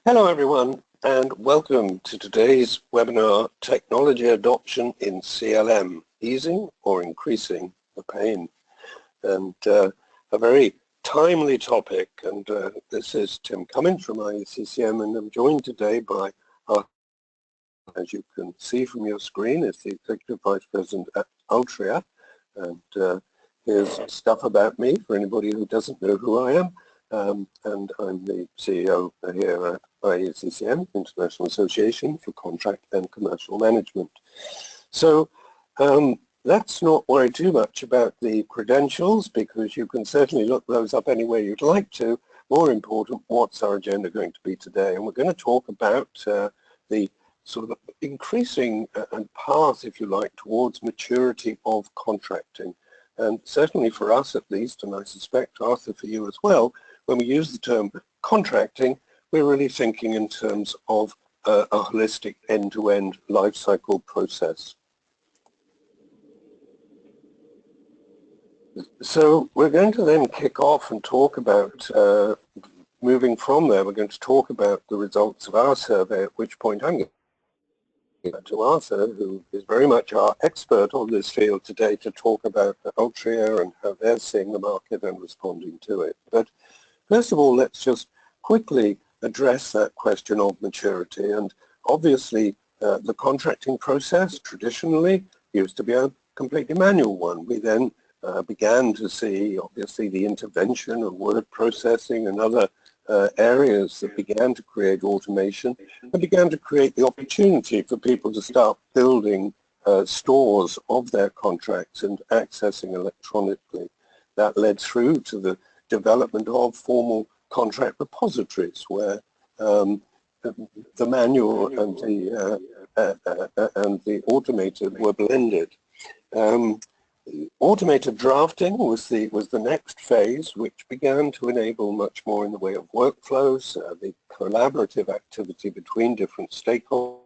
Hello everyone, and welcome to today's webinar, Technology Adoption in CLM, Easing or Increasing the Pain. And a very timely topic, and this is Tim Cummins from IACCM, and I'm joined today by as you can see from your screen, is the Executive Vice President at Ultria. And here's stuff about me for anybody who doesn't know who I am. And I'm the CEO here at IACCM, International Association for Contract and Commercial Management. So let's not worry too much about the credentials, because you can certainly look those up anywhere you'd like to. More important, what's our agenda going to be today? And we're going to talk about the sort of increasing path, if you like, towards maturity of contracting. And certainly for us at least, and I suspect, Arthur, for you as well, when we use the term contracting, we're really thinking in terms of a holistic end-to-end life cycle process. So we're going to then kick off and talk about, moving from there, we're going to talk about the results of our survey, at which point I'm going to Arthur, who is very much our expert on this field today, to talk about Ultria and how they're seeing the market and responding to it. But first of all, let's just quickly address that question of maturity. And obviously, the contracting process traditionally used to be a completely manual one. We then began to see, obviously, the intervention of word processing and other areas that began to create automation and began to create the opportunity for people to start building stores of their contracts and accessing electronically. That led through to the development of formal contract repositories where the manual and the automated were blended. Automated drafting was the next phase, which began to enable much more in the way of workflows, the collaborative activity between different stakeholders,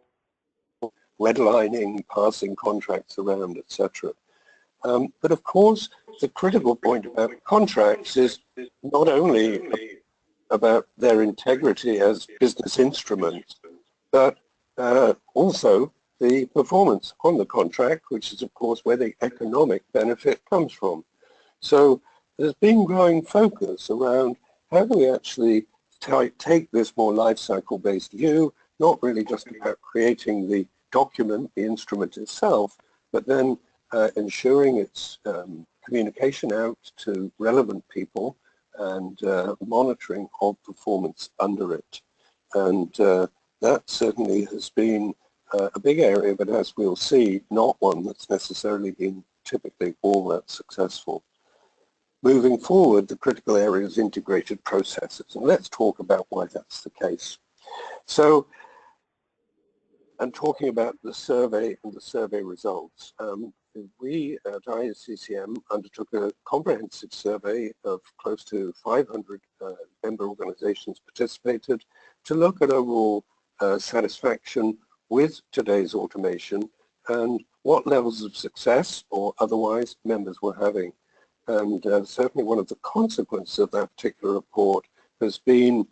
redlining, passing contracts around, etc. But of course, the critical point about contracts is not only about their integrity as business instruments, but also the performance on the contract, which is of course where the economic benefit comes from. So there's been growing focus around how do we actually take this more life cycle based view, not really just about creating the document, the instrument itself, but then ensuring its communication out to relevant people and monitoring of performance under it. And that certainly has been a big area, but as we'll see, not one that's necessarily been typically all that successful. Moving forward, the critical area is integrated processes, and let's talk about why that's the case. So, and talking about the survey and the survey results, we at IACCM undertook a comprehensive survey of close to 500 member organizations participated to look at overall satisfaction with today's automation and what levels of success or otherwise members were having. And certainly one of the consequences of that particular report has been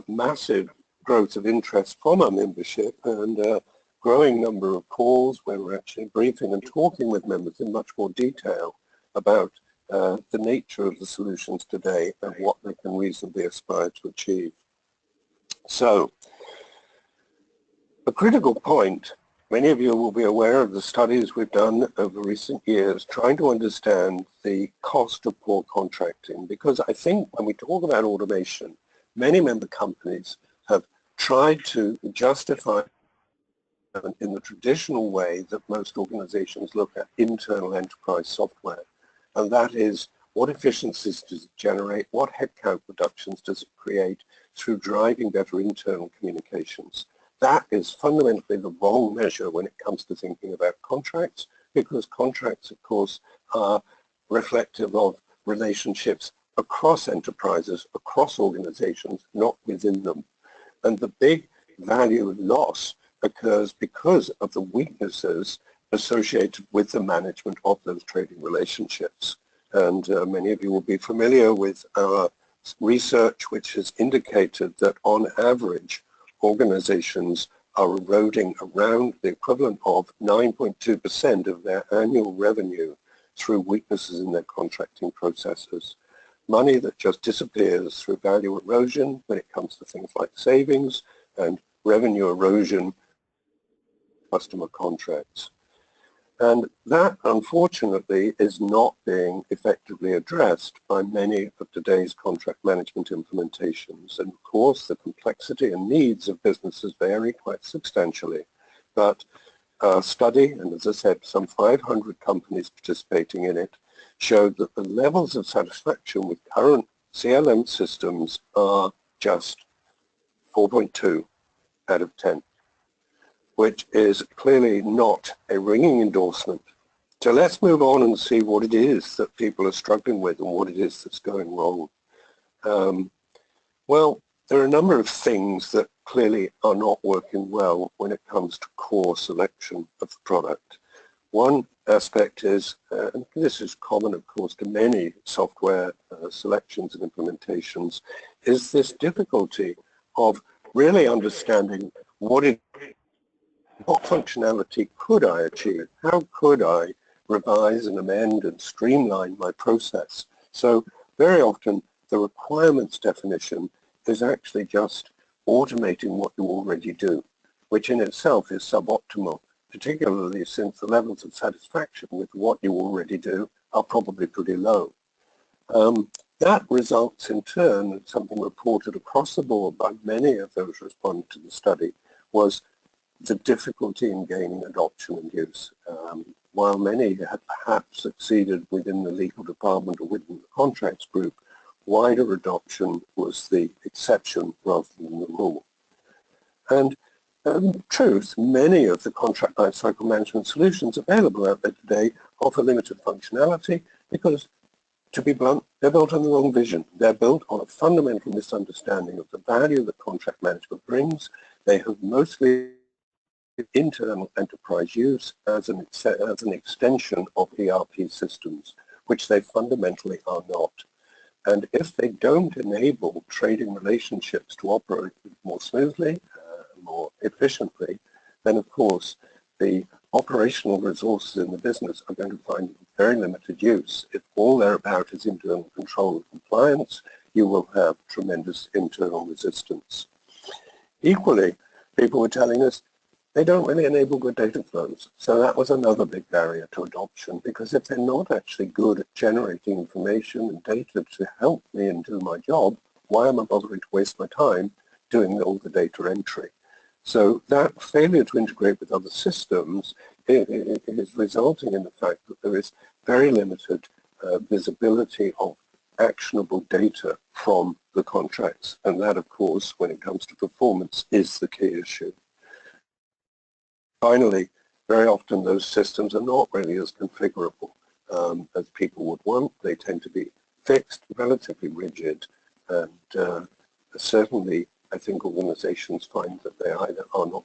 massive growth of interest from our membership and a growing number of calls where we're actually briefing and talking with members in much more detail about the nature of the solutions today and what they can reasonably aspire to achieve. So, a critical point, many of you will be aware of the studies we've done over recent years trying to understand the cost of poor contracting, because I think when we talk about automation, many member companies have tried to justify in the traditional way that most organizations look at internal enterprise software, and that is what efficiencies does it generate, what headcount reductions does it create through driving better internal communications. That is fundamentally the wrong measure when it comes to thinking about contracts, because contracts, of course, are reflective of relationships across enterprises, across organizations, not within them. And the big value loss occurs because of the weaknesses associated with the management of those trading relationships. And many of you will be familiar with our research, which has indicated that on average, organizations are eroding around the equivalent of 9.2% of their annual revenue through weaknesses in their contracting processes. Money that just disappears through value erosion when it comes to things like savings and revenue erosion, customer contracts. And that, unfortunately, is not being effectively addressed by many of today's contract management implementations. And of course, the complexity and needs of businesses vary quite substantially. But our study, and as I said, some 500 companies participating in it, showed that the levels of satisfaction with current CLM systems are just 4.2 out of 10. Which is clearly not a ringing endorsement. So let's move on and see what it is that people are struggling with and what it is that's going wrong. Well, there are a number of things that clearly are not working well when it comes to core selection of the product. One aspect is, and this is common of course to many software selections and implementations, is this difficulty of really understanding what functionality could I achieve? How could I revise and amend and streamline my process? So very often the requirements definition is actually just automating what you already do, which in itself is suboptimal, particularly since the levels of satisfaction with what you already do are probably pretty low. That results in turn, and something reported across the board by many of those responding to the study, was the difficulty in gaining adoption and use. While many had perhaps succeeded within the legal department or within the contracts group, wider adoption was the exception rather than the rule. And in truth, many of the contract lifecycle management solutions available out there today offer limited functionality because, to be blunt, they're built on the wrong vision. They're built on a fundamental misunderstanding of the value that contract management brings. They have mostly internal enterprise use as an extension of ERP systems, which they fundamentally are not. And if they don't enable trading relationships to operate more smoothly, more efficiently, then of course the operational resources in the business are going to find very limited use. If all they're about is internal control and compliance, you will have tremendous internal resistance. Equally, people were telling us they don't really enable good data flows. So that was another big barrier to adoption, because if they're not actually good at generating information and data to help me and do my job, why am I bothering to waste my time doing all the data entry? So that failure to integrate with other systems is resulting in the fact that there is very limited visibility of actionable data from the contracts. And that, of course, when it comes to performance, is the key issue. Finally, very often those systems are not really as configurable as people would want. They tend to be fixed, relatively rigid, and certainly I think organizations find that they either are not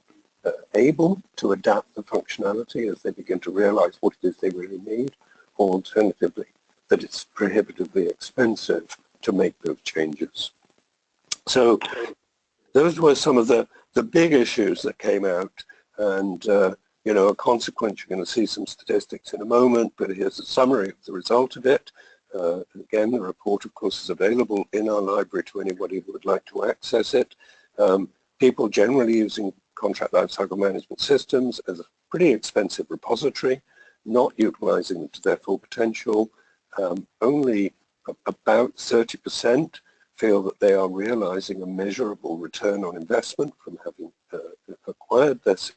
able to adapt the functionality as they begin to realize what it is they really need, or alternatively, that it's prohibitively expensive to make those changes. So those were some of the big issues that came out. And, you know, a consequence, you're going to see some statistics in a moment, but here's a summary of the result of it. Again, the report, of course, is available in our library to anybody who would like to access it. People generally using contract lifecycle management systems as a pretty expensive repository, not utilizing them to their full potential. Only about 30% feel that they are realizing a measurable return on investment from having acquired this.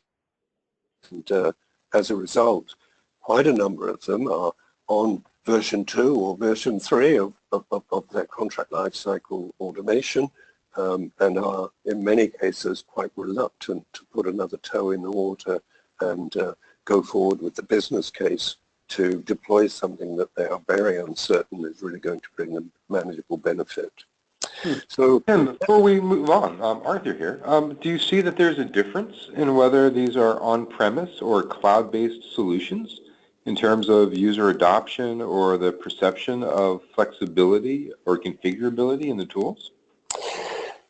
And as a result, quite a number of them are on version 2 or version 3 of their contract lifecycle automation, and are in many cases quite reluctant to put another toe in the water and go forward with the business case to deploy something that they are very uncertain is really going to bring them manageable benefit. So, and before we move on, Arthur here, do you see that there's a difference in whether these are on-premise or cloud-based solutions in terms of user adoption or the perception of flexibility or configurability in the tools?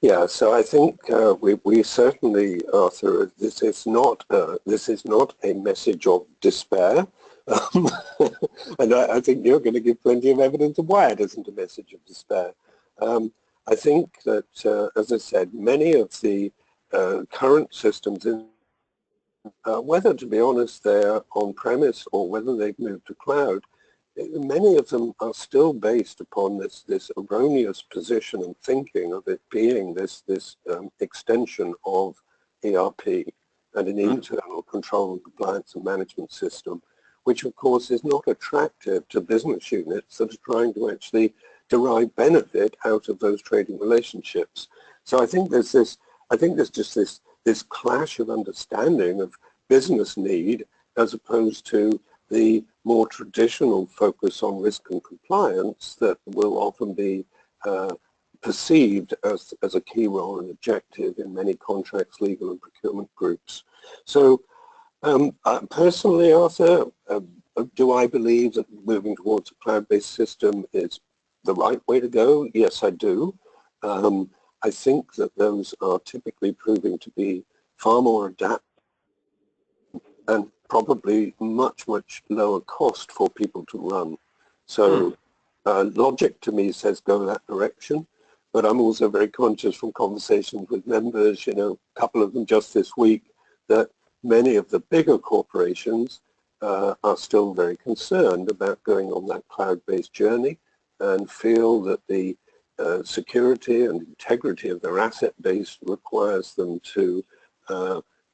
Yeah, so I think we certainly, Arthur, this is not a message of despair, and I think you're going to give plenty of evidence of why it isn't a message of despair. I think that, as I said, many of the current systems, whether, to be honest, they're on-premise or whether they've moved to cloud, many of them are still based upon this erroneous position and thinking of it being this extension of ERP and an internal control and compliance and management system, which of course is not attractive to business units that are trying to actually derive benefit out of those trading relationships. So I think there's just this clash of understanding of business need as opposed to the more traditional focus on risk and compliance that will often be perceived as a key role and objective in many contracts, legal and procurement groups. So personally, Arthur, do I believe that moving towards a cloud-based system is the right way to go? Yes, I do. I think that those are typically proving to be far more adaptive and probably much, much lower cost for people to run. So logic to me says go that direction, but I'm also very conscious from conversations with members, a couple of them just this week, that many of the bigger corporations are still very concerned about going on that cloud-based journey and feel that the security and integrity of their asset base requires them to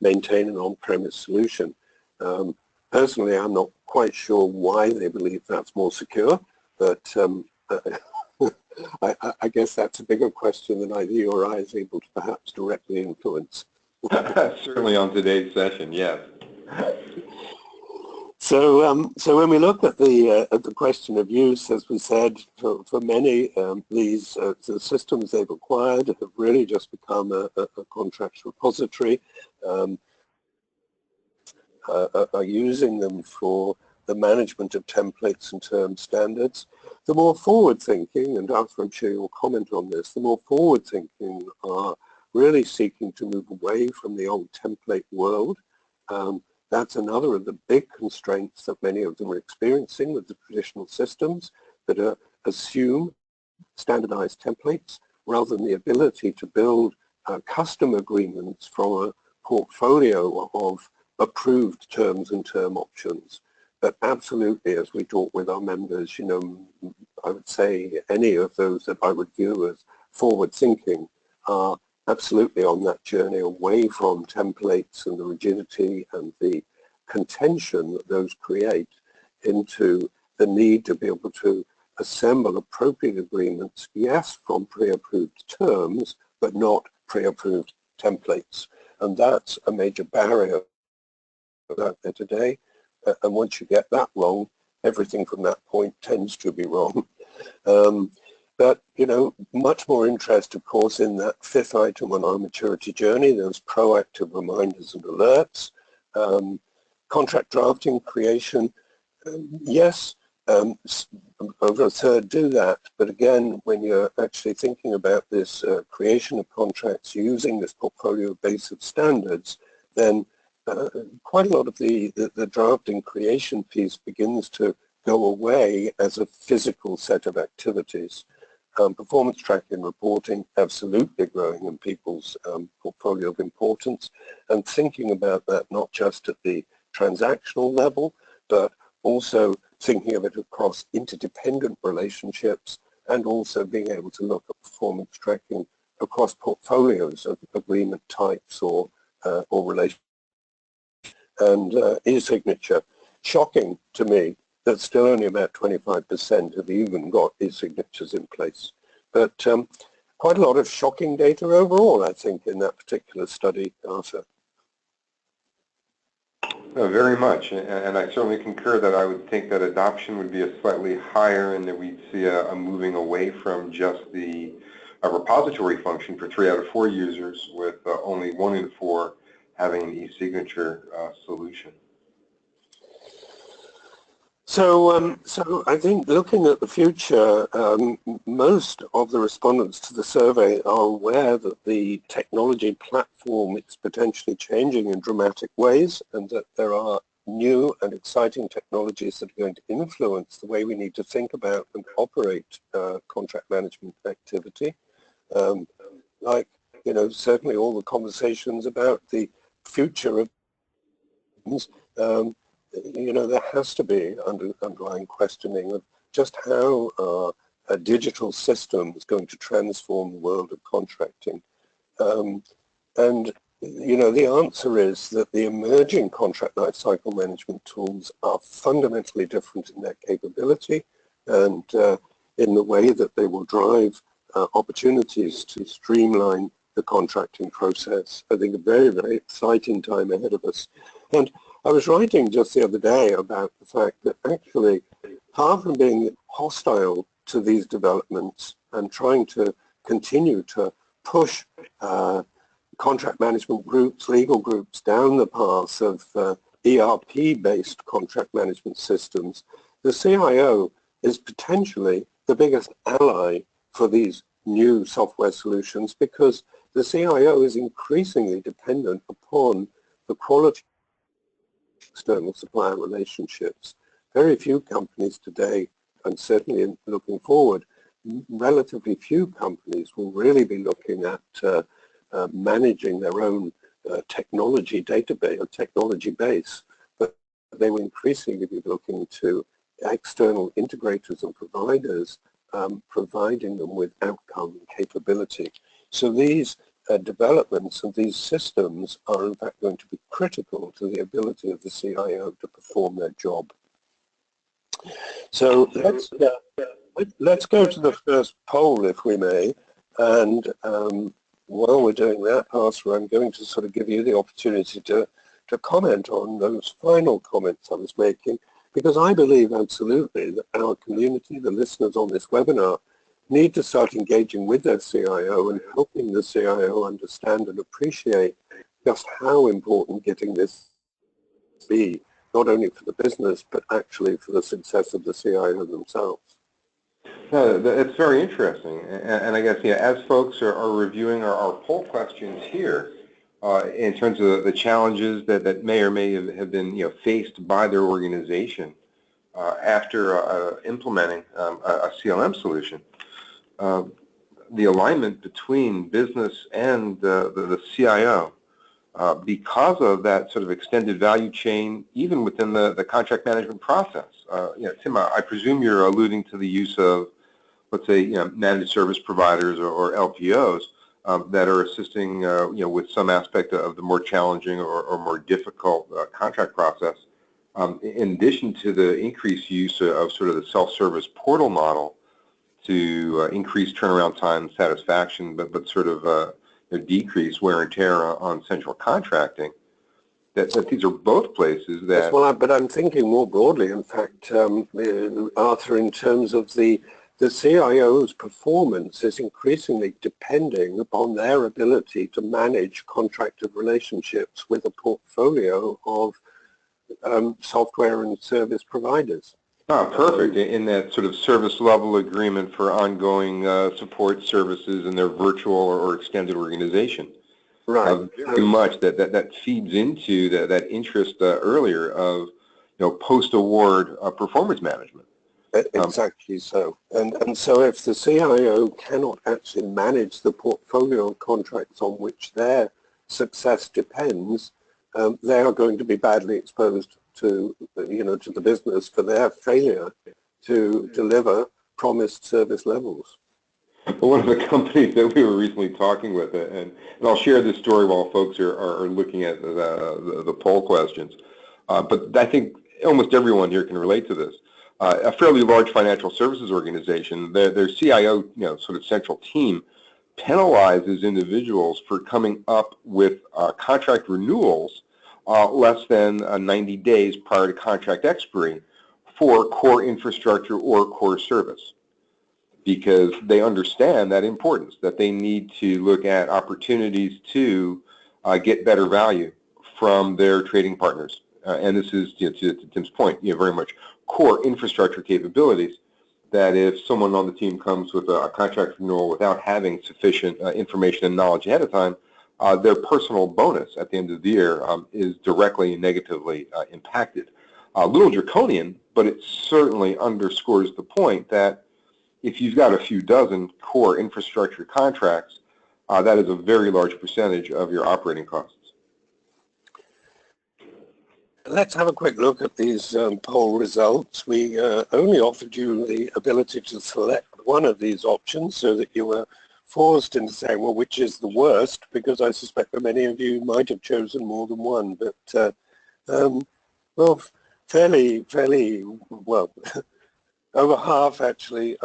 maintain an on-premise solution. Personally, I'm not quite sure why they believe that's more secure, but I guess that's a bigger question than either you or I is able to perhaps directly influence. Certainly on today's session, yes. So, so when we look at the question of use, as we said, for many, these the systems they've acquired have really just become a contracts repository. Are using them for the management of templates and term standards. The more forward-thinking, and Arthur, I'm sure you'll comment on this, the more forward-thinking are really seeking to move away from the old template world. That's another of the big constraints that many of them are experiencing with the traditional systems that assume standardized templates rather than the ability to build custom agreements from a portfolio of approved terms and term options. But absolutely, as we talk with our members, I would say any of those that I would view as forward-thinking are absolutely on that journey away from templates and the rigidity and the contention that those create into the need to be able to assemble appropriate agreements, yes, from pre-approved terms, but not pre-approved templates. And that's a major barrier out there today. And once you get that wrong, everything from that point tends to be wrong. But, much more interest, of course, in that fifth item on our maturity journey, those proactive reminders and alerts. Contract drafting, creation, yes, over a third do that. But again, when you're actually thinking about this creation of contracts using this portfolio base of standards, then quite a lot of the drafting creation piece begins to go away as a physical set of activities. Performance tracking reporting absolutely growing in people's portfolio of importance, and thinking about that not just at the transactional level, but also thinking of it across interdependent relationships, and also being able to look at performance tracking across portfolios of agreement types or relations. And e-signature, shocking to me that still only about 25% have even got e-signatures in place. But quite a lot of shocking data overall, I think, in that particular study, Arthur. No, very much, and I certainly concur that I would think that adoption would be a slightly higher and that we'd see a moving away from just the repository function for 3 out of 4 users, with only 1 in 4 having an e-signature solution. So I think looking at the future, most of the respondents to the survey are aware that the technology platform is potentially changing in dramatic ways, and that there are new and exciting technologies that are going to influence the way we need to think about and operate contract management activity. Like, certainly all the conversations about the future of things, there has to be underlying questioning of just how a digital system is going to transform the world of contracting. And the answer is that the emerging contract lifecycle management tools are fundamentally different in their capability and in the way that they will drive opportunities to streamline the contracting process. I think a very, very exciting time ahead of us. And I was writing just the other day about the fact that actually, far from being hostile to these developments and trying to continue to push contract management groups, legal groups down the path of ERP-based contract management systems, the CIO is potentially the biggest ally for these new software solutions, because the CIO is increasingly dependent upon the quality of external supplier relationships. Very few companies today, and certainly looking forward, relatively few companies will really be looking at managing their own technology database or technology base, but they will increasingly be looking to external integrators and providers, providing them with outcome capability. So these developments of these systems are in fact going to be critical to the ability of the CIO to perform their job. So let's go to the first poll, if we may, and while we're doing that, Arthur, I'm going to sort of give you the opportunity to comment on those final comments I was making, because I believe absolutely that our community, the listeners on this webinar, need to start engaging with their CIO and helping the CIO understand and appreciate just how important getting this be, not only for the business, but actually for the success of the CIO themselves. It's very interesting, and I guess, as folks are reviewing our poll questions here, in terms of the challenges that may or may have been faced by their organization after implementing a CLM solution, the alignment between business and the CIO, because of that sort of extended value chain, even within the contract management process. Tim, I presume you're alluding to the use of, let's say, managed service providers or LPOs that are assisting, with some aspect of the more challenging or more difficult contract process. In addition to the increased use of sort of the self-service portal model to increase turnaround time satisfaction, but sort of decrease wear and tear on central contracting, that these are both places that... Yes, well, but I'm thinking more broadly, in fact, Arthur, in terms of the CIO's performance is increasingly depending upon their ability to manage contracted relationships with a portfolio of software and service providers. Oh, perfect. In that sort of service level agreement for ongoing support services in their virtual or extended organization. Right. Very much that feeds into that interest earlier of post-award performance management. Exactly so. And so if the CIO cannot actually manage the portfolio of contracts on which their success depends, they are going to be badly exposed to the business for their failure to deliver promised service levels. One of the companies that we were recently talking with, and I'll share this story while folks are looking at the poll questions, but I think almost everyone here can relate to this. A fairly large financial services organization, their CIO, sort of central team, penalizes individuals for coming up with contract renewals less than 90 days prior to contract expiry for core infrastructure or core service, because they understand that importance, that they need to look at opportunities to get better value from their trading partners. And this is, to Tim's point, very much core infrastructure capabilities, that if someone on the team comes with a contract renewal without having sufficient information and knowledge ahead of time, their personal bonus at the end of the year is directly and negatively impacted. A little draconian, but it certainly underscores the point that if you've got a few dozen core infrastructure contracts, that is a very large percentage of your operating costs. Let's have a quick look at these poll results. We only offered you the ability to select one of these options so that you were forced into saying, well, which is the worst, because I suspect that many of you might have chosen more than one. But, well, fairly well, over half actually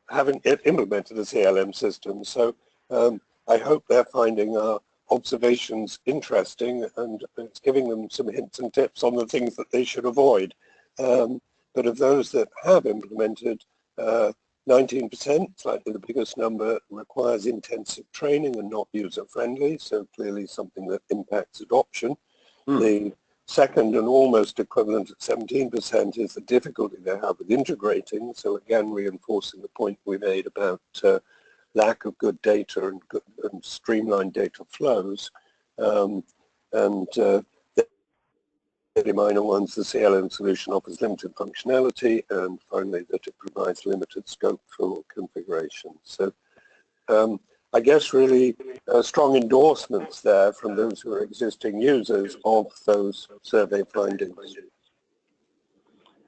haven't yet implemented the CLM system. So I hope they're finding our observations interesting, and it's giving them some hints and tips on the things that they should avoid. But of those that have implemented, 19%, slightly the biggest number, requires intensive training and not user-friendly, so clearly something that impacts adoption. The second and almost equivalent at 17% is the difficulty they have with integrating, so again reinforcing the point we made about lack of good data and streamlined data flows, and the minor ones, the CLM solution offers limited functionality, and finally that it provides limited scope for configuration. So I guess really strong endorsements there from those who are existing users of those survey findings.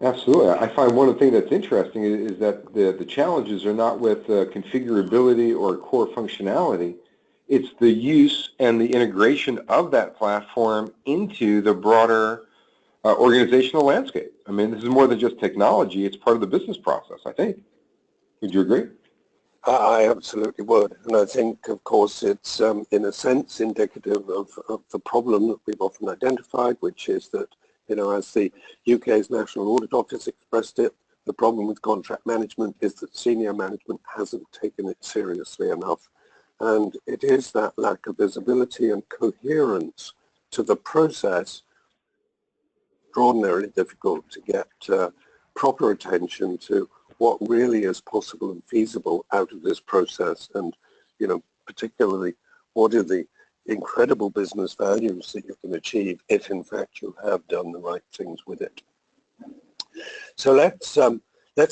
Absolutely. I find one of the things that's interesting is that the challenges are not with configurability or core functionality. It's the use and the integration of that platform into the broader organizational landscape. I mean, this is more than just technology. It's part of the business process, I think. Would you agree? I absolutely would. And I think, of course, it's in a sense indicative of the problem that we've often identified, which is that, you know, as the UK's National Audit Office expressed it, the problem with contract management is that senior management hasn't taken it seriously enough. And it is that lack of visibility and coherence to the process extraordinarily difficult to get proper attention to what really is possible and feasible out of this process, and, you know, particularly what are the incredible business values that you can achieve if in fact you have done the right things with it. So let's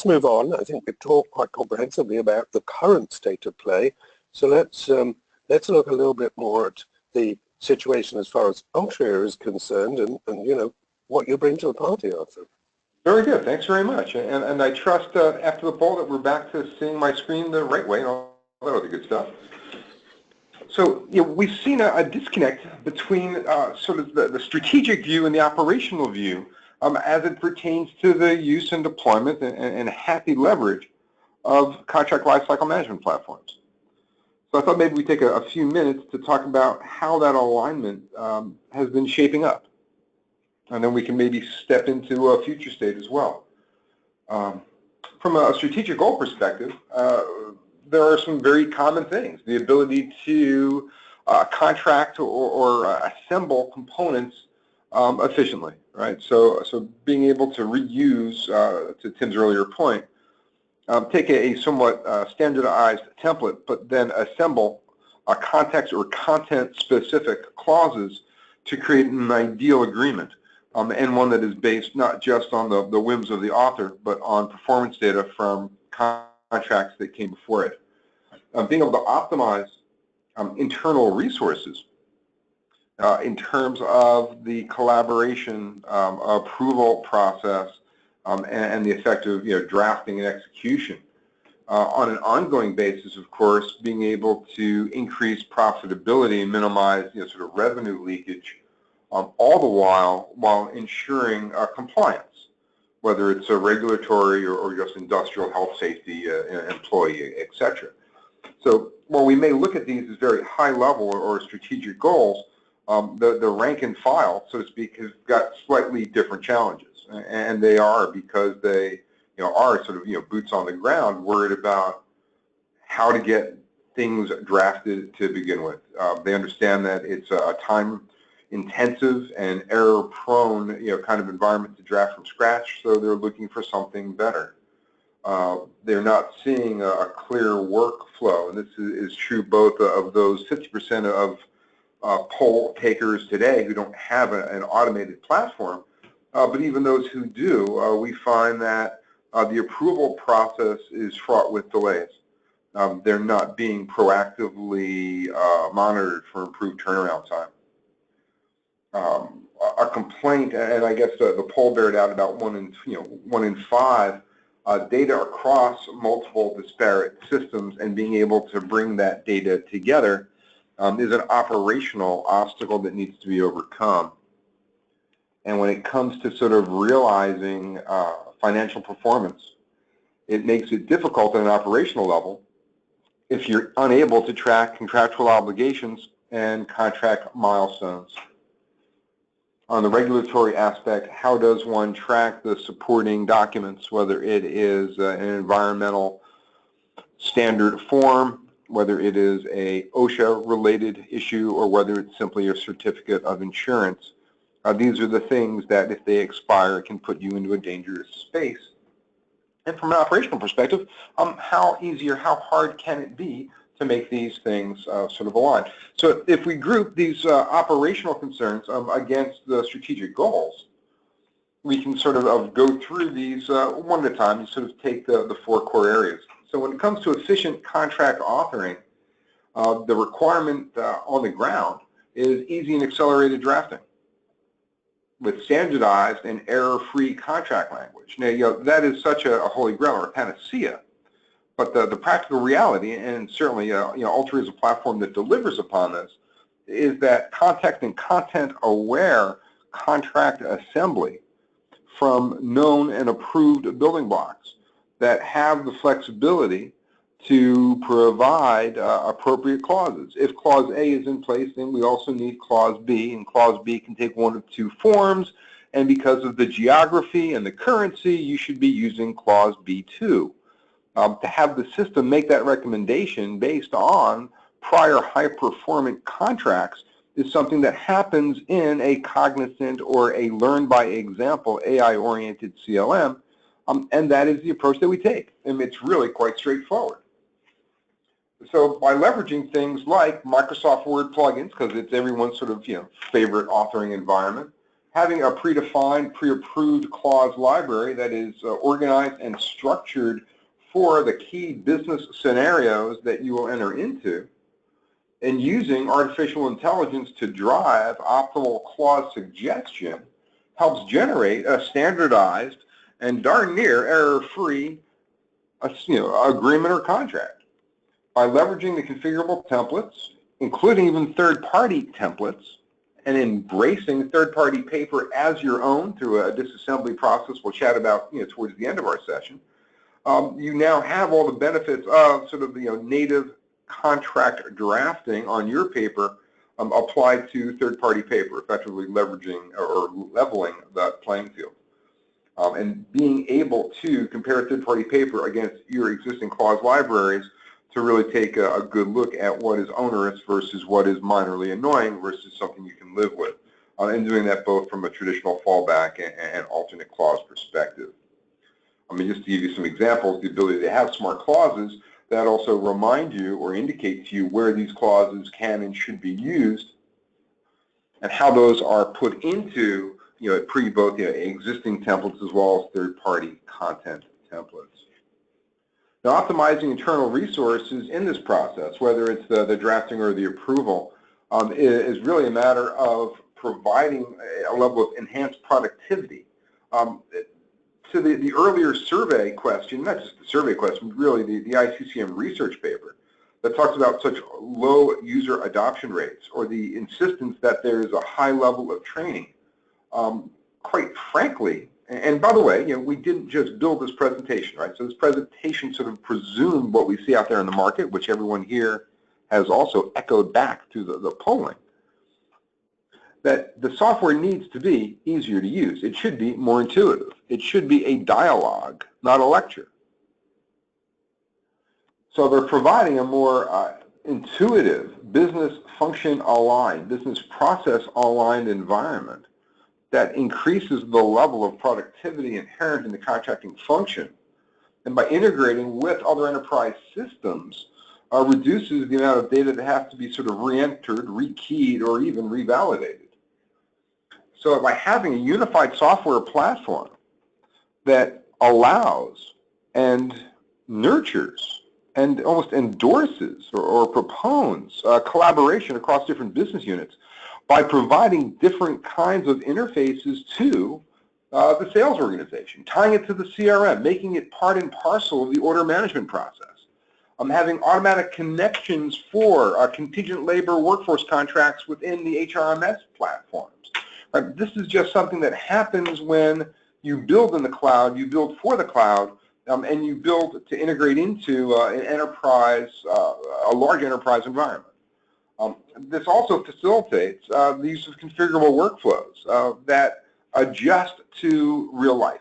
move on. I think we've talked quite comprehensively about the current state of play. So let's look a little bit more at the situation as far as Ultria is concerned, and you know, what you bring to the party, Arthur. Very good. Thanks very much. And I trust after the poll that we're back to seeing my screen the right way and all that other good stuff. So, you know, we've seen a disconnect between sort of the strategic view and the operational view as it pertains to the use and deployment and happy leverage of contract lifecycle management platforms. So I thought maybe we'd take a few minutes to talk about how that alignment has been shaping up. And then we can maybe step into a future state as well. From a strategic goal perspective, there are some very common things. The ability to contract or assemble components efficiently, right? So being able to reuse, to Tim's earlier point, take a somewhat standardized template, but then assemble a context or content-specific clauses to create an ideal agreement, and one that is based not just on the whims of the author, but on performance data from contracts that came before it. Being able to optimize internal resources in terms of the collaboration approval process and the effective, you know, drafting and execution. On an ongoing basis, of course, being able to increase profitability and minimize, you know, sort of revenue leakage, all the while ensuring compliance, whether it's a regulatory or just industrial health, safety, employee, etc. So while we may look at these as very high level or strategic goals, the rank and file, so to speak, has got slightly different challenges, and they are because they, you know, are sort of, you know, boots on the ground, worried about how to get things drafted to begin with. They understand that it's a time intensive and error-prone, kind of environment to draft from scratch, so they're looking for something better. They're not seeing a clear workflow, and this is true both of those 50% of poll takers today who don't have an automated platform, but even those who do, we find that the approval process is fraught with delays. They're not being proactively monitored for improved turnaround time. A complaint, and I guess the poll bared out about 1 in 5 data across multiple disparate systems, and being able to bring that data together is an operational obstacle that needs to be overcome. And when it comes to sort of realizing financial performance, it makes it difficult at an operational level if you're unable to track contractual obligations and contract milestones. On the regulatory aspect, how does one track the supporting documents, whether it is an environmental standard form, whether it is a OSHA-related issue, or whether it's simply a certificate of insurance? These are the things that, if they expire, can put you into a dangerous space. And from an operational perspective, how easy or how hard can it be to make these things sort of align? So if we group these operational concerns against the strategic goals, we can sort of go through these one at a time and sort of take the 4 core areas. So when it comes to efficient contract authoring, the requirement on the ground is easy and accelerated drafting with standardized and error-free contract language. Now, that is such a holy grail or a panacea, but the practical reality, and certainly Ultria is a platform that delivers upon this, is that context and content-aware contract assembly from known and approved building blocks that have the flexibility to provide appropriate clauses. If Clause A is in place, then we also need Clause B, and Clause B can take one of 2 forms, and because of the geography and the currency, you should be using Clause B2. To have the system make that recommendation based on prior high-performant contracts is something that happens in a cognizant or a learn-by-example AI-oriented CLM, and that is the approach that we take, and it's really quite straightforward. So by leveraging things like Microsoft Word plugins, because it's everyone's sort of favorite authoring environment, having a predefined, pre-approved clause library that is organized and structured for the key business scenarios that you will enter into, and using artificial intelligence to drive optimal clause suggestion helps generate a standardized and darn near error-free agreement or contract. By leveraging the configurable templates, including even third-party templates, and embracing third-party paper as your own through a disassembly process we'll chat about towards the end of our session, you now have all the benefits of sort of native contract drafting on your paper applied to third-party paper, effectively leveraging or leveling that playing field. And being able to compare third-party paper against your existing clause libraries to really take a good look at what is onerous versus what is minorly annoying versus something you can live with, and doing that both from a traditional fallback and alternate clause perspective. Just to give you some examples, the ability to have smart clauses that also remind you or indicate to you where these clauses can and should be used, and how those are put into both existing templates as well as third-party content templates. Now, optimizing internal resources in this process, whether it's the drafting or the approval, is really a matter of providing a level of enhanced productivity. To the earlier survey question, not just the survey question, but really the IACCM research paper that talks about such low user adoption rates, or the insistence that there is a high level of training. Quite frankly, and by the way, we didn't just build this presentation, right? So this presentation sort of presumed what we see out there in the market, which everyone here has also echoed back to the polling, that the software needs to be easier to use. It should be more intuitive. It should be a dialogue, not a lecture. So they're providing a more intuitive business function aligned, business process aligned environment that increases the level of productivity inherent in the contracting function, and by integrating with other enterprise systems, reduces the amount of data that has to be sort of re-entered, re-keyed, or even revalidated. So by having a unified software platform that allows and nurtures and almost endorses or propounds collaboration across different business units by providing different kinds of interfaces to the sales organization, tying it to the CRM, making it part and parcel of the order management process. Having automatic connections for contingent labor workforce contracts within the HRMS platforms. Right? This is just something that happens when you build in the cloud, you build for the cloud, and you build to integrate into an enterprise, a large enterprise environment. This also facilitates the use of configurable workflows that adjust to real life.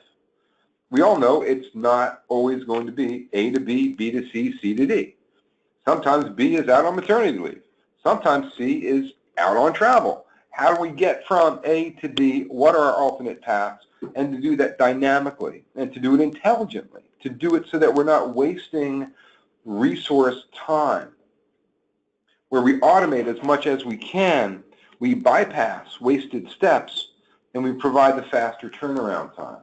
We all know it's not always going to be A to B, B to C, C to D. Sometimes B is out on maternity leave. Sometimes C is out on travel. How do we get from A to D? What are our alternate paths? And to do that dynamically and to do it intelligently, to do it so that we're not wasting resource time. Where we automate as much as we can, we bypass wasted steps, and we provide the faster turnaround time.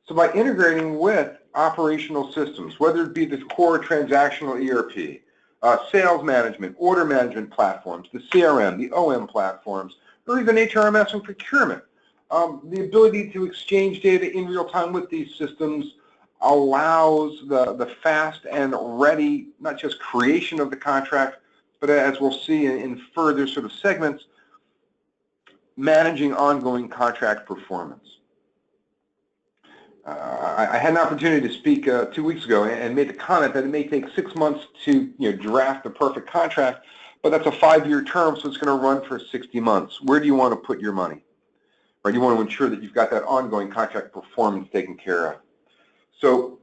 So by integrating with operational systems, whether it be the core transactional ERP, sales management, order management platforms, the CRM, the OM platforms, or even HRMS and procurement, the ability to exchange data in real time with these systems allows the fast and ready, not just creation of the contract, but as we'll see in further sort of segments, managing ongoing contract performance. I had an opportunity to speak 2 weeks ago and made the comment that it may take 6 months to draft the perfect contract, but that's a 5-year term, so it's going to run for 60 months. Where do you want to put your money? Or do you want to ensure that you've got that ongoing contract performance taken care of? So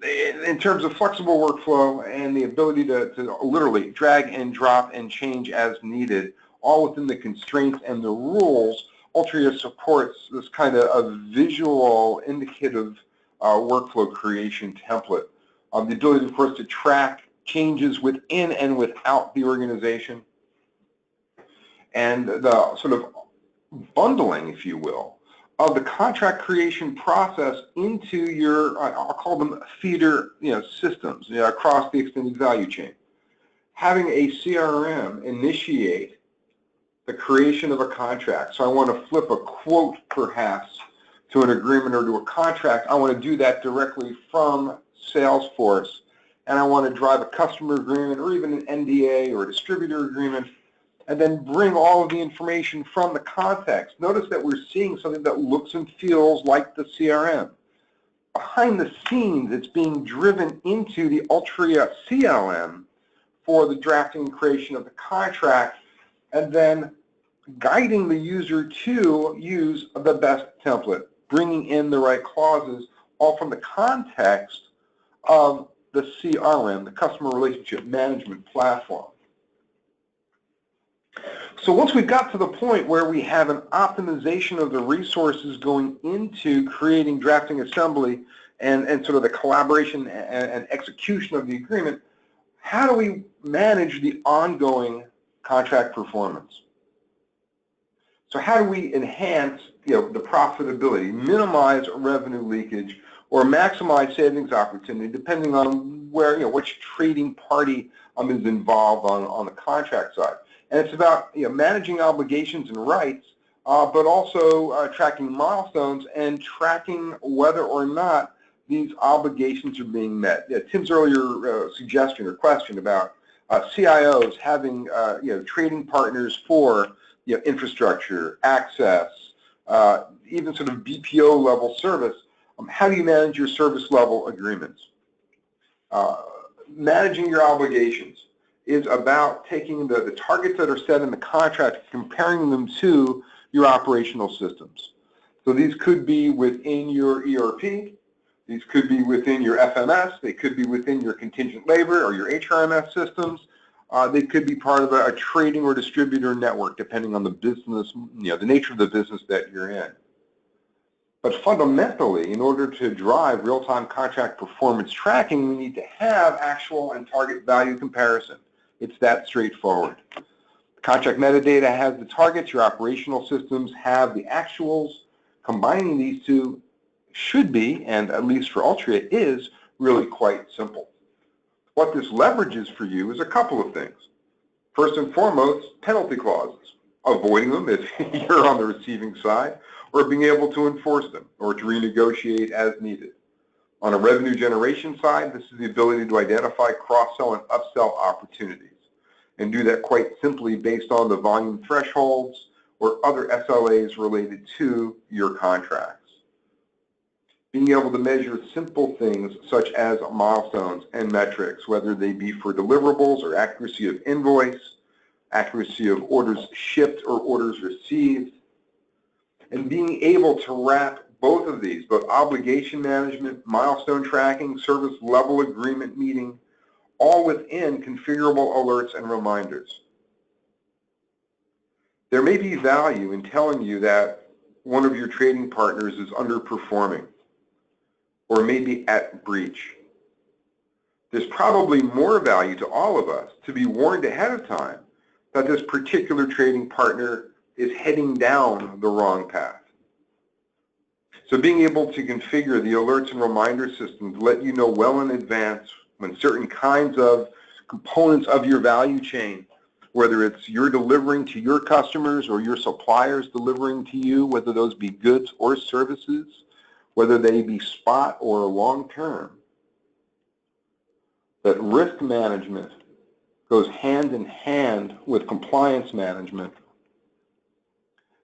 in terms of flexible workflow and the ability to literally drag and drop and change as needed, all within the constraints and the rules, Ultria supports this kind of a visual indicative workflow creation template. The ability for us to track changes within and without the organization, and the sort of bundling, if you will, of the contract creation process into your, I'll call them feeder systems across the extended value chain. Having a CRM initiate the creation of a contract. So I want to flip a quote perhaps to an agreement or to a contract. I want to do that directly from Salesforce, and I want to drive a customer agreement or even an NDA or a distributor agreement, and then bring all of the information from the context. Notice that we're seeing something that looks and feels like the CRM. Behind the scenes, it's being driven into the Ultria CLM for the drafting and creation of the contract, and then guiding the user to use the best template, bringing in the right clauses, all from the context of the CRM, the Customer Relationship Management Platform. So once we got to the point where we have an optimization of the resources going into creating drafting assembly and sort of the collaboration and execution of the agreement, how do we manage the ongoing contract performance? So how do we enhance the profitability, minimize revenue leakage, or maximize savings opportunity, depending on where which trading party is involved on the contract side? And it's about managing obligations and rights, but also tracking milestones and tracking whether or not these obligations are being met. Tim's earlier suggestion or question about CIOs having trading partners for infrastructure, access, even sort of BPO level service. How do you manage your service level agreements? Managing your obligations is about taking the targets that are set in the contract, comparing them to your operational systems. So these could be within your ERP, these could be within your FMS, they could be within your contingent labor or your HRMS systems, They could be part of a trading or distributor network, depending on the business, the nature of the business that you're in. But fundamentally, in order to drive real-time contract performance tracking, we need to have actual and target value comparison. It's that straightforward. Contract metadata has the targets, your operational systems have the actuals. Combining these two should be, and at least for Ultria is, really quite simple. What this leverages for you is a couple of things. First and foremost, penalty clauses, avoiding them if you're on the receiving side, or being able to enforce them, or to renegotiate as needed. On a revenue generation side, this is the ability to identify cross-sell and upsell opportunities, and do that quite simply based on the volume thresholds or other SLAs related to your contracts. Being able to measure simple things such as milestones and metrics, whether they be for deliverables or accuracy of invoice, accuracy of orders shipped or orders received, and being able to wrap both of these, both obligation management, milestone tracking, service level agreement meeting, all within configurable alerts and reminders. There may be value in telling you that one of your trading partners is underperforming or maybe at breach. There's probably more value to all of us to be warned ahead of time that this particular trading partner is heading down the wrong path. So being able to configure the alerts and reminder system to let you know well in advance when certain kinds of components of your value chain, whether it's you're delivering to your customers or your suppliers delivering to you, whether those be goods or services, whether they be spot or long-term, that risk management goes hand in hand with compliance management,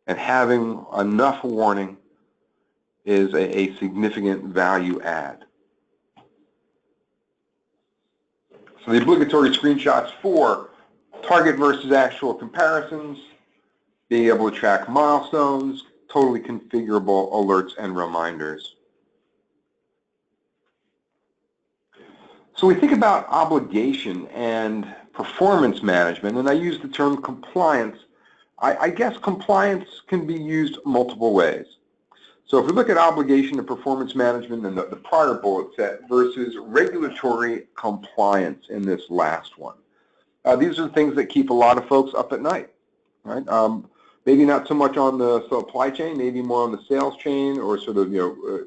and having enough warning is a significant value add. So the obligatory screenshots for target versus actual comparisons, being able to track milestones, totally configurable alerts and reminders. So we think about obligation and performance management, and I use the term compliance. I guess compliance can be used multiple ways. So if we look at obligation and performance management in the prior bullet set versus regulatory compliance in this last one, these are the things that keep a lot of folks up at night, right? Maybe not so much on the supply chain, maybe more on the sales chain or sort of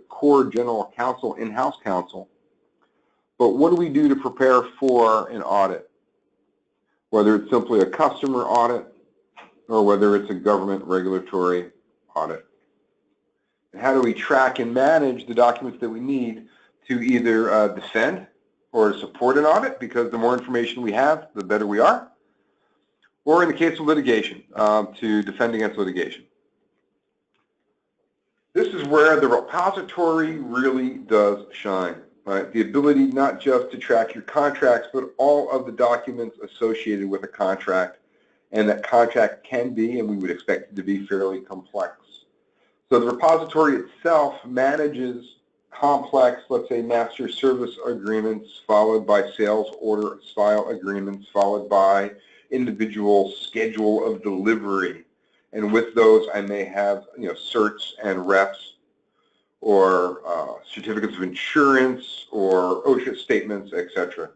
core general counsel, in-house counsel. But what do we do to prepare for an audit? Whether it's simply a customer audit or whether it's a government regulatory audit. And how do we track and manage the documents that we need to either defend or support an audit, because the more information we have, the better we are, or in the case of litigation, to defend against litigation. This is where the repository really does shine, right? The ability not just to track your contracts, but all of the documents associated with a contract, and that contract can be, and we would expect it to be, fairly complex. So the repository itself manages complex, let's say, master service agreements, followed by sales order style agreements, followed by individual schedule of delivery. And with those, I may have certs and reps, or certificates of insurance, or OSHA statements, etc.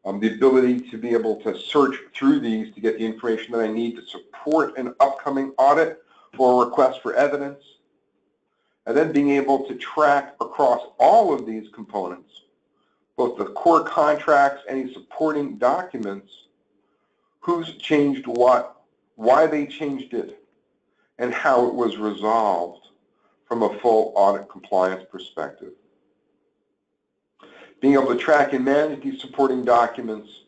The ability to be able to search through these to get the information that I need to support an upcoming audit or request for evidence. And then being able to track across all of these components, both the core contracts, any supporting documents, who's changed what, why they changed it, and how it was resolved from a full audit compliance perspective. Being able to track and manage these supporting documents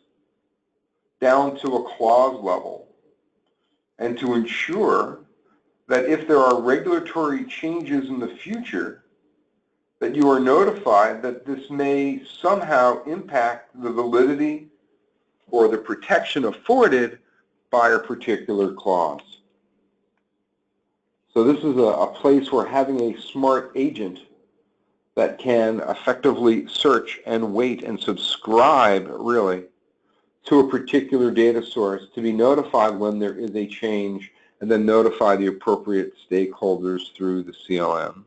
down to a clause level, and to ensure that if there are regulatory changes in the future, that you are notified that this may somehow impact the validity or the protection afforded by a particular clause. So this is a place where having a smart agent that can effectively search and wait and subscribe, really, to a particular data source to be notified when there is a change and then notify the appropriate stakeholders through the CLM.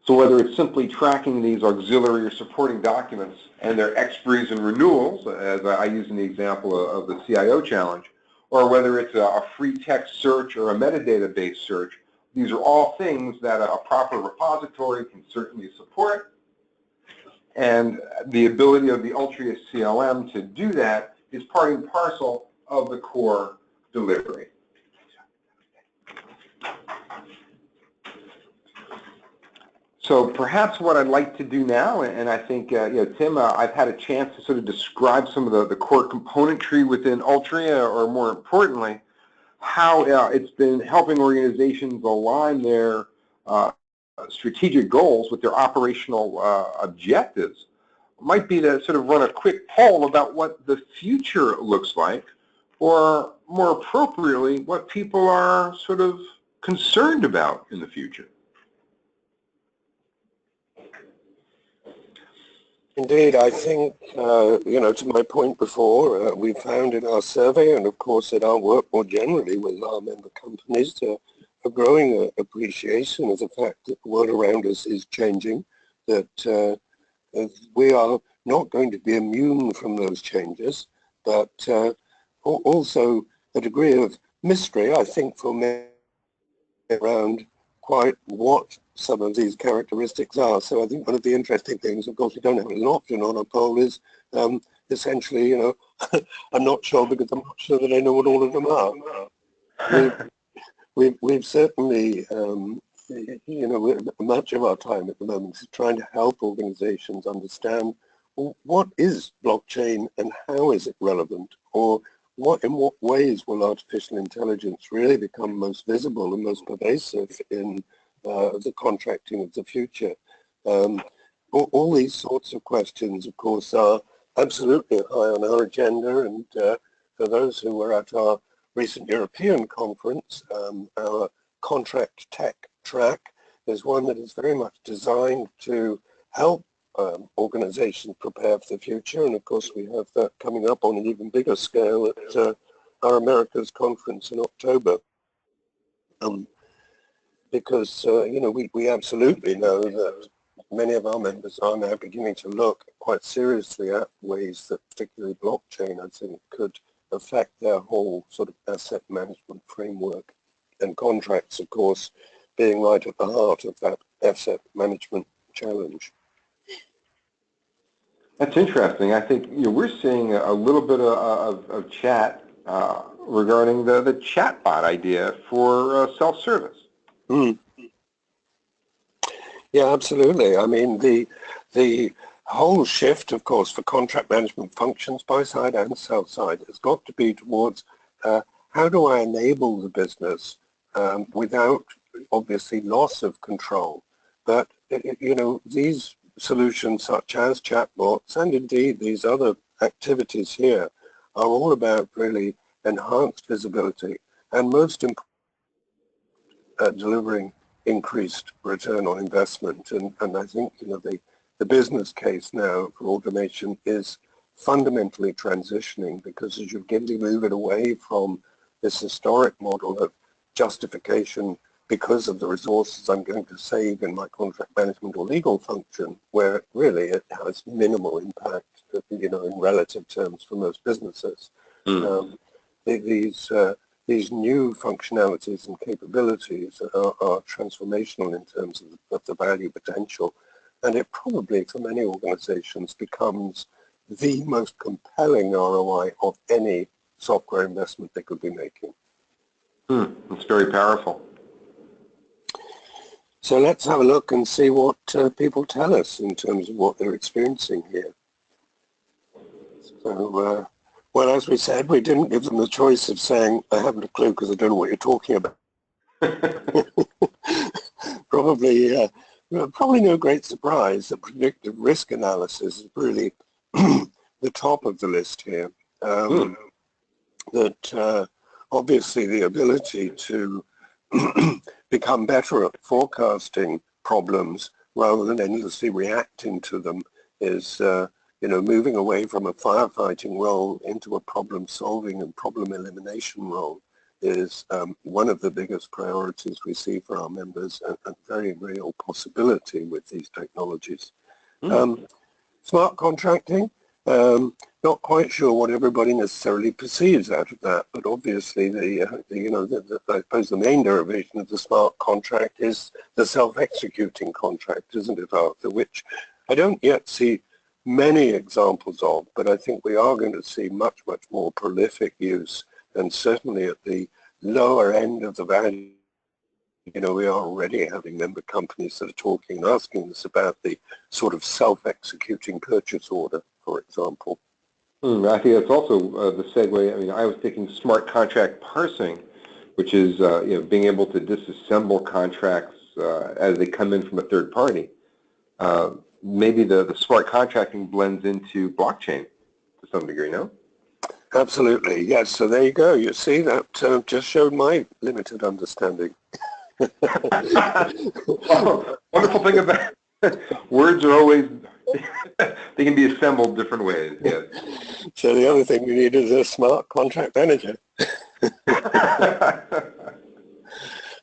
So whether it's simply tracking these auxiliary or supporting documents and their expiries and renewals, as I use in the example of the CIO challenge, or whether it's a free text search or a metadata-based search, these are all things that a proper repository can certainly support. And the ability of the Ultria CLM to do that is part and parcel of the core delivery. So perhaps what I'd like to do now, and I think, Tim, I've had a chance to sort of describe some of the core componentry within Ultria, or more importantly, how it's been helping organizations align their strategic goals with their operational objectives. Might be to sort of run a quick poll about what the future looks like, or more appropriately, what people are sort of concerned about in the future. Indeed, I think, to my point before, we found in our survey, and of course in our work more generally with our member companies, a growing appreciation of the fact that the world around us is changing, that we are not going to be immune from those changes, but also a degree of mystery, I think, for many around quite what some of these characteristics are. So I think one of the interesting things, of course, we don't have an option on a poll, is essentially, I'm not sure because I'm not sure that I know what all of them are. We've certainly, much of our time at the moment is trying to help organizations understand what is blockchain and how is it relevant, or in what ways will artificial intelligence really become most visible and most pervasive in the contracting of the future. All these sorts of questions, of course, are absolutely high on our agenda, and for those who were at our recent European conference, our contract tech track is one that is very much designed to help organizations prepare for the future, and of course we have that coming up on an even bigger scale at our Americas conference in October. Because we absolutely know that many of our members are now beginning to look quite seriously at ways that particularly blockchain, I think, could affect their whole sort of asset management framework, and contracts, of course, being right at the heart of that asset management challenge. That's interesting. I think we're seeing a little bit of chat regarding the chatbot idea for self-service. Mm. Yeah, absolutely. I mean, the whole shift, of course, for contract management functions, buy side and sell side, has got to be towards how do I enable the business without obviously loss of control. But these solutions such as chatbots and indeed these other activities here are all about really enhanced visibility and most important delivering increased return on investment. And I think the business case now for automation is fundamentally transitioning, because as you're getting to move it away from this historic model of justification because of the resources I'm going to save in my contract management or legal function, where really it has minimal impact, in relative terms for most businesses. These new functionalities and capabilities are transformational in terms of the value potential, and it probably for many organizations becomes the most compelling ROI of any software investment they could be making. It's very powerful. So let's have a look and see what people tell us in terms of what they're experiencing here. So, well, as we said, we didn't give them the choice of saying, I haven't a clue because I don't know what you're talking about. Probably no great surprise that predictive risk analysis is really the top of the list here. That obviously the ability to become better at forecasting problems rather than endlessly reacting to them is moving away from a firefighting role into a problem-solving and problem elimination role is one of the biggest priorities we see for our members, and very real possibility with these technologies. Smart contracting, not quite sure what everybody necessarily perceives out of that, but obviously I suppose the main derivation of the smart contract is the self-executing contract, isn't it, Arthur, which I don't yet see many examples of, but I think we are going to see much, much more prolific use, and certainly at the lower end of the value. We are already having member companies that are talking and asking us about the sort of self-executing purchase order, for example. I think that's also the segue. I mean, I was thinking smart contract parsing, which is being able to disassemble contracts as they come in from a third party. Maybe the smart contracting blends into blockchain to some degree, no? Absolutely, yes. So there you go. You see, that just showed my limited understanding. Well, wonderful thing about words are always, they can be assembled different ways, yes. So the other thing we need is a smart contract manager.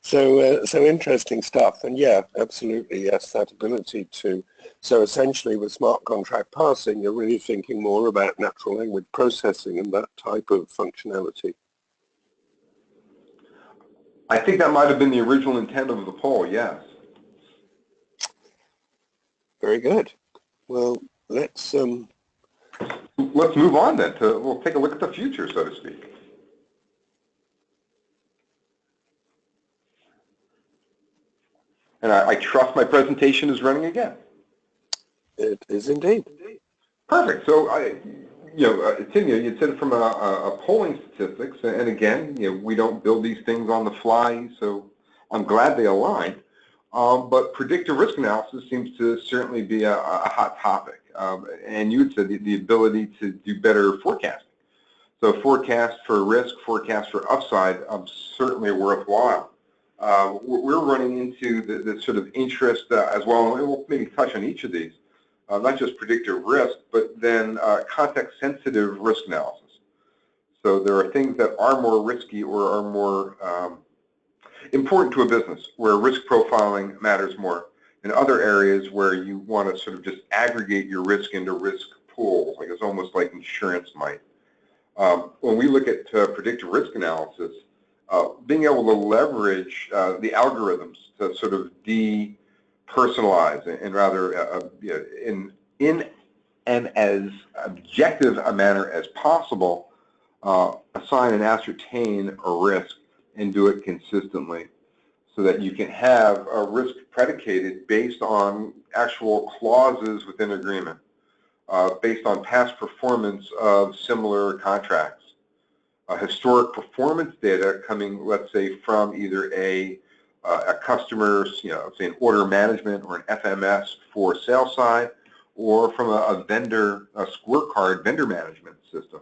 So interesting stuff. And yeah, absolutely, yes, that ability to, so essentially with smart contract parsing, you're really thinking more about natural language processing and that type of functionality. I think that might have been the original intent of the poll, yes. Very good. Well, let's move on then. We'll take a look at the future, so to speak. And I trust my presentation is running again. It is indeed. Perfect. So Tim, you said from a polling statistics, and again, we don't build these things on the fly, so I'm glad they align. But predictive risk analysis seems to certainly be a hot topic. And you had said the ability to do better forecasting. So forecast for risk, forecast for upside, certainly worthwhile. We're running into the sort of interest as well, and we'll maybe touch on each of these. Not just predictive risk, but then context-sensitive risk analysis. So there are things that are more risky or are more important to a business, where risk profiling matters more. In other areas where you want to sort of just aggregate your risk into risk pools, like it's almost like insurance might. When we look at predictive risk analysis, being able to leverage the algorithms to sort of personalize and rather in an as objective a manner as possible, assign and ascertain a risk and do it consistently, so that you can have a risk predicated based on actual clauses within agreement, based on past performance of similar contracts, historic performance data coming, let's say, from either a customer's, say an order management or an FMS for sales side, or from a vendor, a scorecard vendor management system,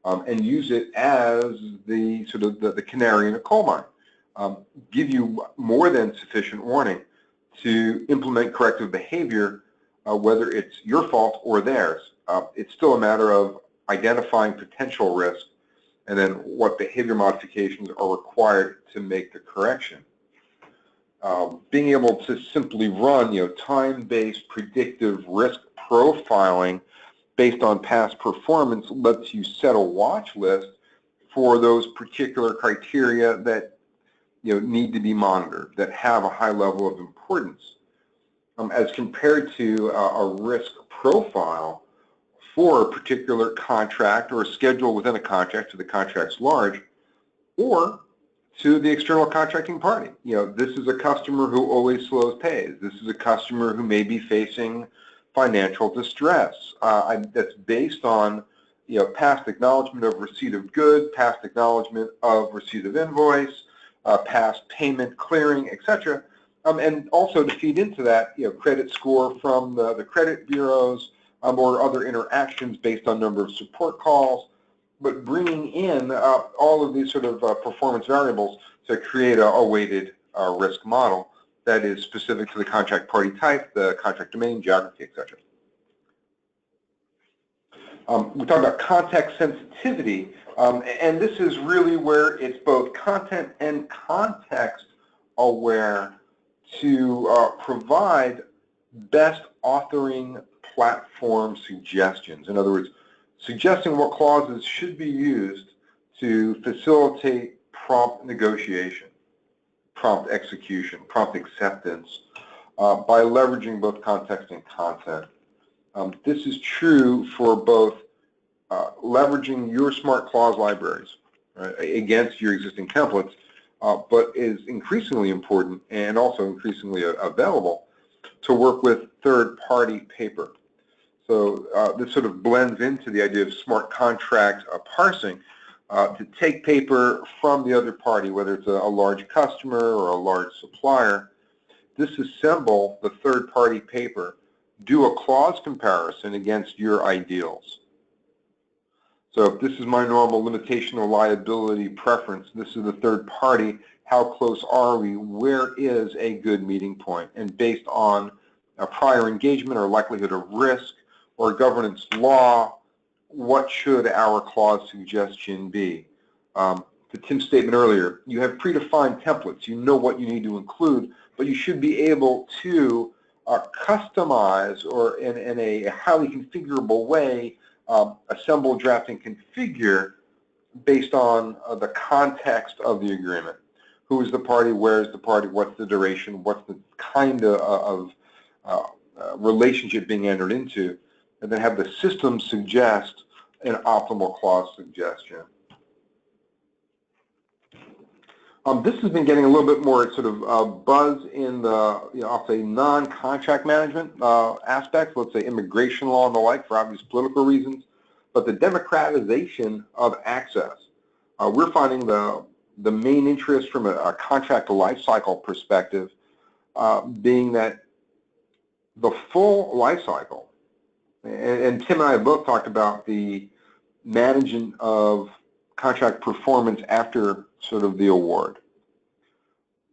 and use it as the sort of the canary in a coal mine. Give you more than sufficient warning to implement corrective behavior, whether it's your fault or theirs. It's still a matter of identifying potential risk and then what behavior modifications are required to make the correction. Being able to simply run, time-based predictive risk profiling based on past performance lets you set a watch list for those particular criteria that need to be monitored, that have a high level of importance, as compared to a risk profile for a particular contract or a schedule within a contract, to the contract's large, or to the external contracting party. This is a customer who always slows pays. This is a customer who may be facing financial distress. That's based on past acknowledgement of receipt of good, past acknowledgement of receipt of invoice, past payment clearing, etc. And also to feed into that, credit score from the credit bureaus, or other interactions based on number of support calls, but bringing in all of these sort of performance variables to create a weighted risk model that is specific to the contract party type, the contract domain, geography, etc. We talk about context sensitivity, and this is really where it's both content and context aware to provide best authoring platform suggestions. In other words, suggesting what clauses should be used to facilitate prompt negotiation, prompt execution, prompt acceptance by leveraging both context and content. This is true for both leveraging your smart clause libraries, right, against your existing templates, but is increasingly important and also increasingly available to work with third-party paper. So this sort of blends into the idea of smart contract parsing to take paper from the other party, whether it's a large customer or a large supplier, disassemble the third-party paper, do a clause comparison against your ideals. So if this is my normal limitation or liability preference, this is the third party, how close are we, where is a good meeting point? And based on a prior engagement or likelihood of risk or governance law, what should our clause suggestion be? To Tim's statement earlier, you have predefined templates. You know what you need to include, but you should be able to customize or in a highly configurable way assemble, draft, and configure based on the context of the agreement. Who is the party? Where is the party? What's the duration? What's the kind of relationship being entered into? And then have the system suggest an optimal clause suggestion. This has been getting a little bit more sort of buzz in the, I'll say, non-contract management aspects, let's say immigration law and the like, for obvious political reasons, but the democratization of access. We're finding the main interest from a contract life cycle perspective being that the full life cycle, and Tim and I have both talked about the managing of contract performance after sort of the award.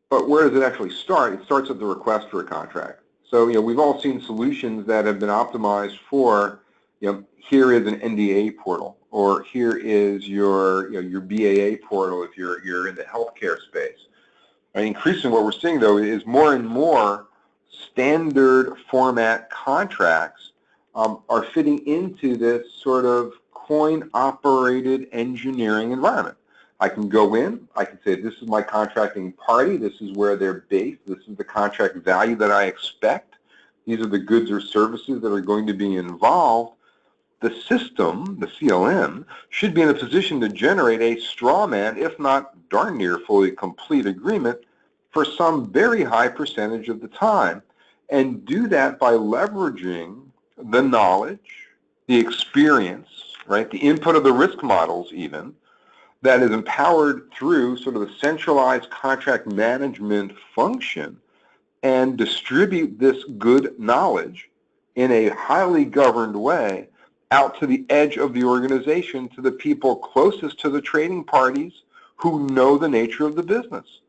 But where does it actually start? It starts at the request for a contract. So, we've all seen solutions that have been optimized for, here is an NDA portal, or here is your, your BAA portal if you're in the healthcare space. And increasingly what we're seeing, though, is more and more standard format contracts are fitting into this sort of coin-operated engineering environment. I can go in, I can say this is my contracting party, this is where they're based, this is the contract value that I expect, these are the goods or services that are going to be involved. The system, the CLM, should be in a position to generate a straw man, if not darn near fully complete agreement for some very high percentage of the time, and do that by leveraging the knowledge, the experience, right, the input of the risk models even, that is empowered through sort of the centralized contract management function, and distribute this good knowledge in a highly governed way out to the edge of the organization, to the people closest to the trading parties who know the nature of the business.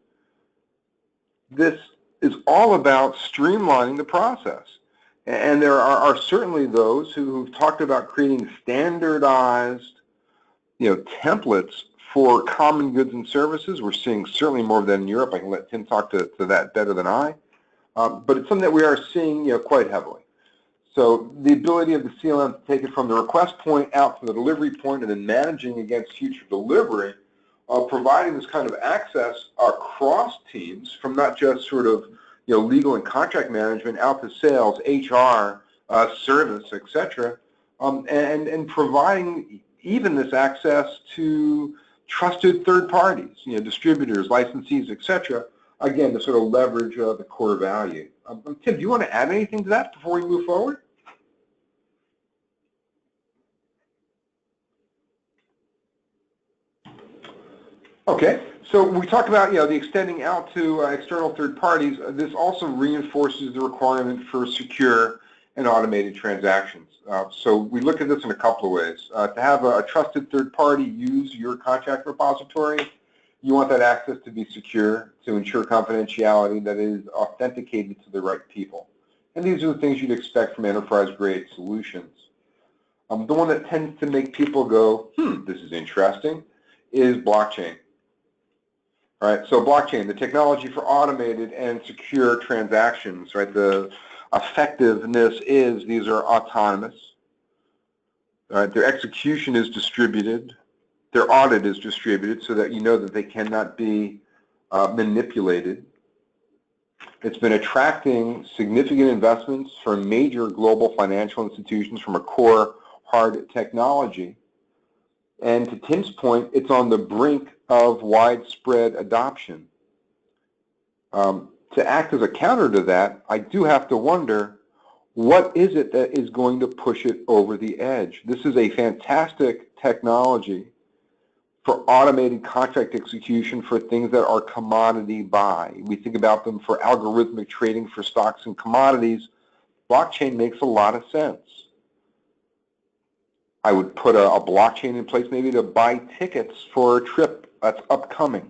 This is all about streamlining the process. And there are certainly those who've talked about creating standardized, templates for common goods and services. We're seeing certainly more of that in Europe. I can let Tim talk to that better than I. But it's something that we are seeing, quite heavily. So the ability of the CLM to take it from the request point out to the delivery point and then managing against future delivery, providing this kind of access across teams from not just sort of legal and contract management out to sales, HR, service, etc., and providing even this access to trusted third parties, distributors, licensees, etc., again, to sort of leverage the core value. Tim, do you want to add anything to that before we move forward? Okay, so we talked about the extending out to external third parties. This also reinforces the requirement for secure and automated transactions. So we look at this in a couple of ways. To have a trusted third party use your contract repository, you want that access to be secure, to ensure confidentiality, that is authenticated to the right people. And these are the things you'd expect from enterprise-grade solutions. The one that tends to make people go, this is interesting, is blockchain. All right, so blockchain, the technology for automated and secure transactions, right? The effectiveness is these are autonomous. All right, their execution is distributed. Their audit is distributed so that you know that they cannot be manipulated. It's been attracting significant investments from major global financial institutions from a core hard technology. And to Tim's point, it's on the brink of widespread adoption. To act as a counter to that, I do have to wonder, what is it that is going to push it over the edge? This is a fantastic technology for automated contract execution for things that are commodity buy. We think about them for algorithmic trading for stocks and commodities. Blockchain makes a lot of sense. I would put a blockchain in place maybe to buy tickets for a trip that's upcoming.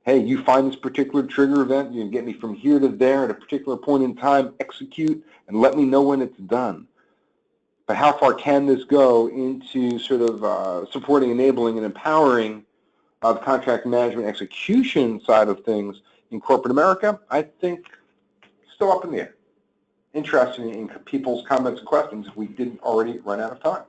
Hey, you find this particular trigger event, you can get me from here to there at a particular point in time, execute, and let me know when it's done. But how far can this go into sort of supporting, enabling, and empowering the contract management execution side of things in corporate America? I think still up in the air. Interesting in people's comments and questions if we didn't already run out of time.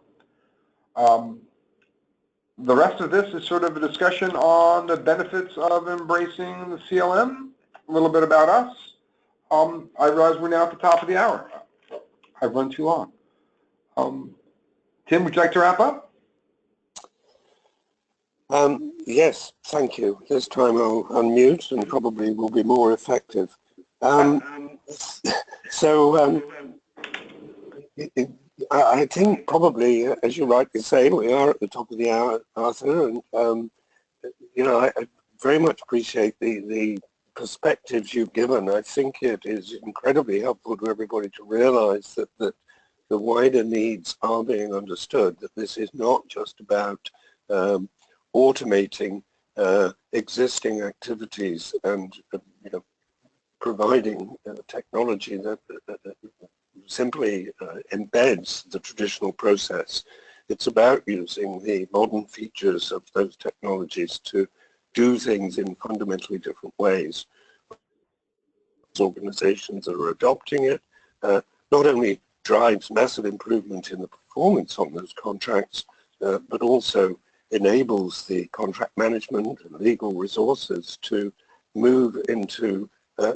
The rest of this is sort of a discussion on the benefits of embracing the CLM, a little bit about us. I realize we're now at the top of the hour. I've run too long. Tim, would you like to wrap up? Yes, thank you. This time I'll unmute and probably will be more effective. I think probably, as you rightly say, we are at the top of the hour, Arthur, and you know, I very much appreciate the perspectives you've given. I think it is incredibly helpful to everybody to realize that the wider needs are being understood, that this is not just about automating existing activities and you know, providing technology that simply embeds the traditional process. It's about using the modern features of those technologies to do things in fundamentally different ways. Organizations that are adopting it not only drives massive improvement in the performance on those contracts, but also enables the contract management and legal resources to move into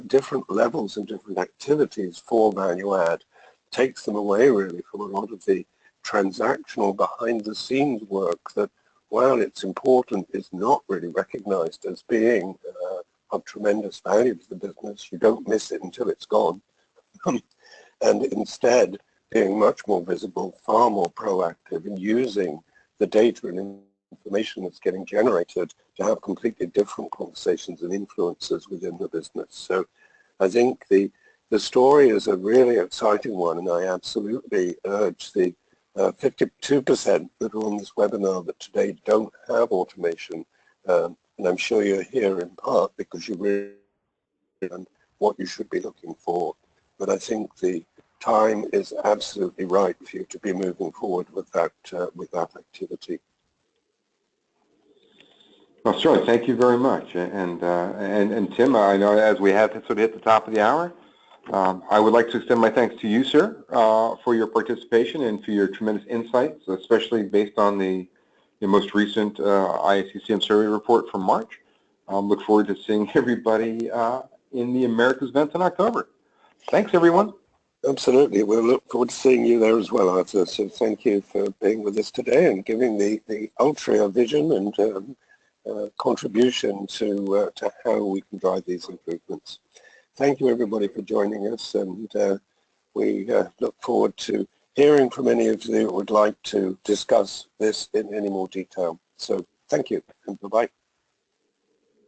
different levels and different activities for value add. Takes them away really from a lot of the transactional behind the scenes work that, while it's important, is not really recognized as being of tremendous value to the business. You don't miss it until it's gone. And instead being much more visible, far more proactive in using the data and information that's getting generated to have completely different conversations and influences within the business. So I think the story is a really exciting one, and I absolutely urge the 52% that are on this webinar that today don't have automation, and I'm sure you're here in part because you really know what you should be looking for. But I think the time is absolutely right for you to be moving forward with that activity. Well, sure. Thank you very much. And Tim, I know as we have sort of hit the top of the hour, I would like to extend my thanks to you, sir, for your participation and for your tremendous insights, especially based on the most recent IACCM survey report from March. Look forward to seeing everybody in the Americas event in October. Thanks, everyone. Absolutely. We'll look forward to seeing you there as well, Arthur. So thank you for being with us today and giving the Ultria vision and contribution to how we can drive these improvements. Thank you, everybody, for joining us, and we look forward to hearing from any of you who would like to discuss this in any more detail. So thank you, and bye-bye.